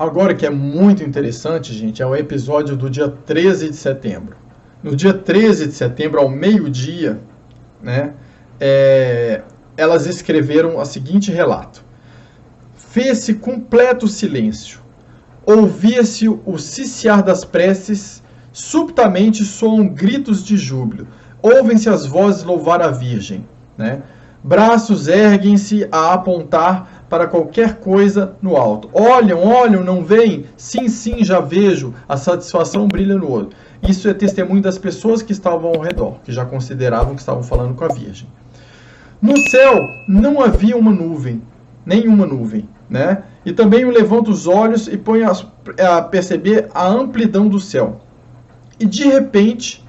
Agora que é muito interessante, gente, é o episódio do dia 13 de setembro. No dia 13 de setembro, ao meio-dia, né, elas escreveram o seguinte relato. Fez-se completo silêncio. Ouvia-se o ciciar das preces, subitamente soam gritos de júbilo. Ouvem-se as vozes louvar a Virgem, né? Braços erguem-se a apontar para qualquer coisa no alto. Olham, não veem? Sim, já vejo. A satisfação brilha no olho. Isso é testemunho das pessoas que estavam ao redor, que já consideravam que estavam falando com a Virgem. No céu não havia uma nuvem, nenhuma nuvem, né? E também levanta os olhos e põe a perceber a amplidão do céu. E de repente,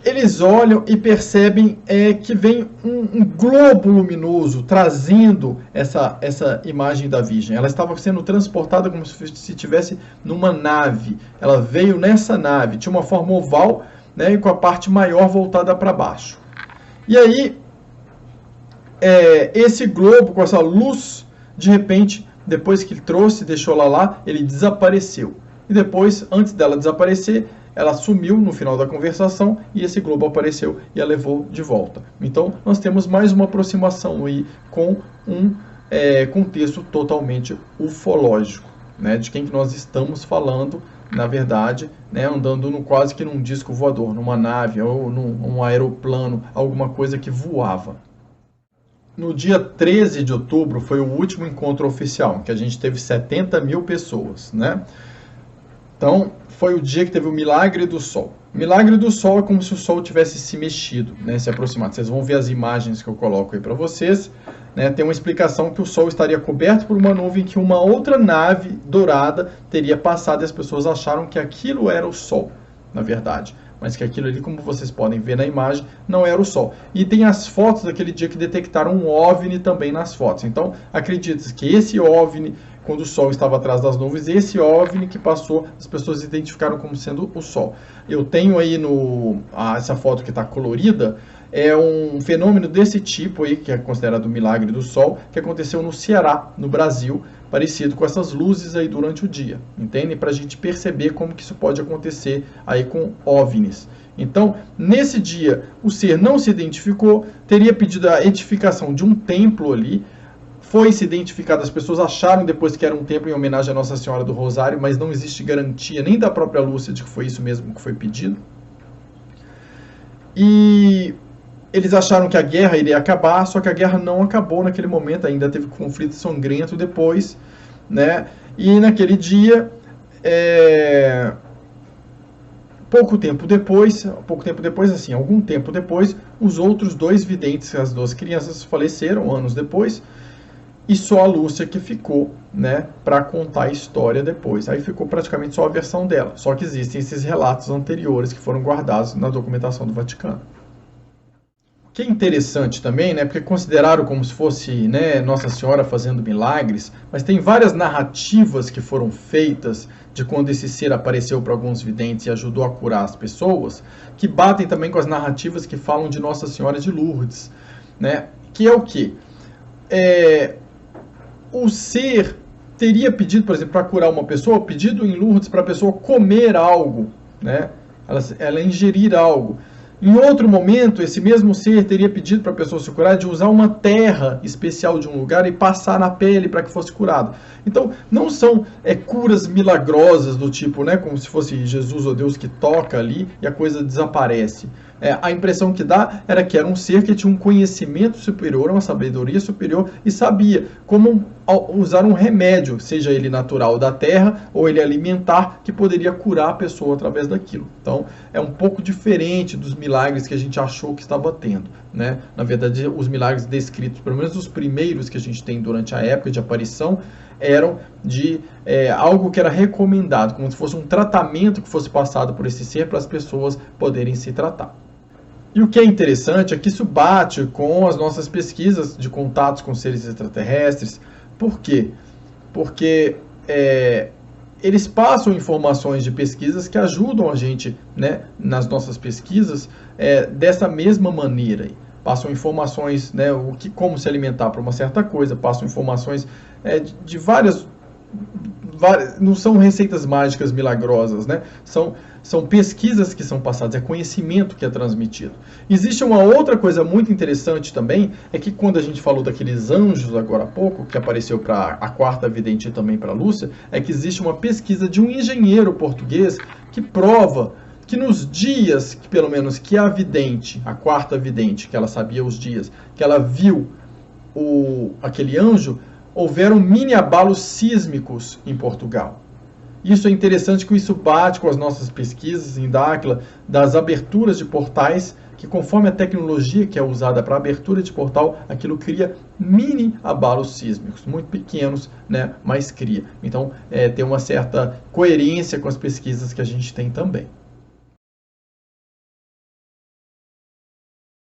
eles olham e percebem que vem um globo luminoso trazendo essa imagem da Virgem. Ela estava sendo transportada como se estivesse numa nave. Ela veio nessa nave, tinha uma forma oval, né, e com a parte maior voltada para baixo. E aí, esse globo com essa luz, de repente, depois que ele trouxe, deixou lá, ele desapareceu. E depois, antes dela desaparecer, ela sumiu no final da conversação e esse globo apareceu e a levou de volta. Então, nós temos mais uma aproximação aí com um contexto totalmente ufológico, né, de quem que nós estamos falando, na verdade, né, andando quase que num disco voador, numa nave ou num aeroplano, alguma coisa que voava. No dia 13 de outubro foi o último encontro oficial, que a gente teve 70 mil pessoas, né? Então, foi o dia que teve o Milagre do Sol. O Milagre do Sol é como se o Sol tivesse se mexido, né, se aproximado. Vocês vão ver as imagens que eu coloco aí para vocês, né? Tem uma explicação que o Sol estaria coberto por uma nuvem que uma outra nave dourada teria passado e as pessoas acharam que aquilo era o Sol, na verdade. Mas que aquilo ali, como vocês podem ver na imagem, não era o Sol. E tem as fotos daquele dia que detectaram um OVNI também nas fotos. Então, acredita-se que esse OVNI, quando o Sol estava atrás das nuvens, esse OVNI que passou, as pessoas identificaram como sendo o Sol. Eu tenho aí essa foto que está colorida, é um fenômeno desse tipo aí, que é considerado o Milagre do Sol, que aconteceu no Ceará, no Brasil, parecido com essas luzes aí durante o dia, entende? Para a gente perceber como que isso pode acontecer aí com OVNIs. Então, nesse dia, o ser não se identificou, teria pedido a edificação de um templo ali, foi se identificado, as pessoas acharam depois que era um templo em homenagem à Nossa Senhora do Rosário, mas não existe garantia nem da própria Lúcia de que foi isso mesmo que foi pedido. E eles acharam que a guerra iria acabar, só que a guerra não acabou naquele momento, ainda teve conflito sangrento depois, né? E naquele dia, algum tempo depois, os outros dois videntes, as duas crianças faleceram anos depois, e só a Lúcia que ficou, né, para contar a história depois. Aí ficou praticamente só a versão dela, só que existem esses relatos anteriores que foram guardados na documentação do Vaticano. O que é interessante também, né, porque consideraram como se fosse, né, Nossa Senhora fazendo milagres, mas tem várias narrativas que foram feitas de quando esse ser apareceu para alguns videntes e ajudou a curar as pessoas, que batem também com as narrativas que falam de Nossa Senhora de Lourdes, né, que é o quê? O ser teria pedido, por exemplo, para curar uma pessoa, pedido em Lourdes para a pessoa comer algo, né, ela ingerir algo. Em outro momento, esse mesmo ser teria pedido para a pessoa se curar de usar uma terra especial de um lugar e passar na pele para que fosse curado. Então, não são curas milagrosas do tipo, né, como se fosse Jesus ou Deus que toca ali e a coisa desaparece. A impressão que dá era que era um ser que tinha um conhecimento superior, uma sabedoria superior e sabia como usar um remédio, seja ele natural da terra ou ele alimentar, que poderia curar a pessoa através daquilo. Então, é um pouco diferente dos milagres que a gente achou que estava tendo, né? Na verdade, os milagres descritos, pelo menos os primeiros que a gente tem durante a época de aparição, eram de algo que era recomendado, como se fosse um tratamento que fosse passado por esse ser para as pessoas poderem se tratar. E o que é interessante é que isso bate com as nossas pesquisas de contatos com seres extraterrestres. Por quê? Porque eles passam informações de pesquisas que ajudam a gente, né, nas nossas pesquisas dessa mesma maneira. Passam informações, né, como se alimentar para uma certa coisa, passam informações de vários não são receitas mágicas milagrosas, né? São pesquisas que são passadas, é conhecimento que é transmitido. Existe uma outra coisa muito interessante também, é que quando a gente falou daqueles anjos agora há pouco, que apareceu para a quarta vidente e também para a Lúcia, é que existe uma pesquisa de um engenheiro português que prova que nos dias, que pelo menos que a vidente, a quarta vidente, que ela sabia os dias, que ela viu aquele anjo, houveram mini abalos sísmicos em Portugal. Isso é interessante, que isso bate com as nossas pesquisas em Dáquila, das aberturas de portais, que conforme a tecnologia que é usada para abertura de portal, aquilo cria mini abalos sísmicos, muito pequenos, né, mas cria. Então, tem uma certa coerência com as pesquisas que a gente tem também.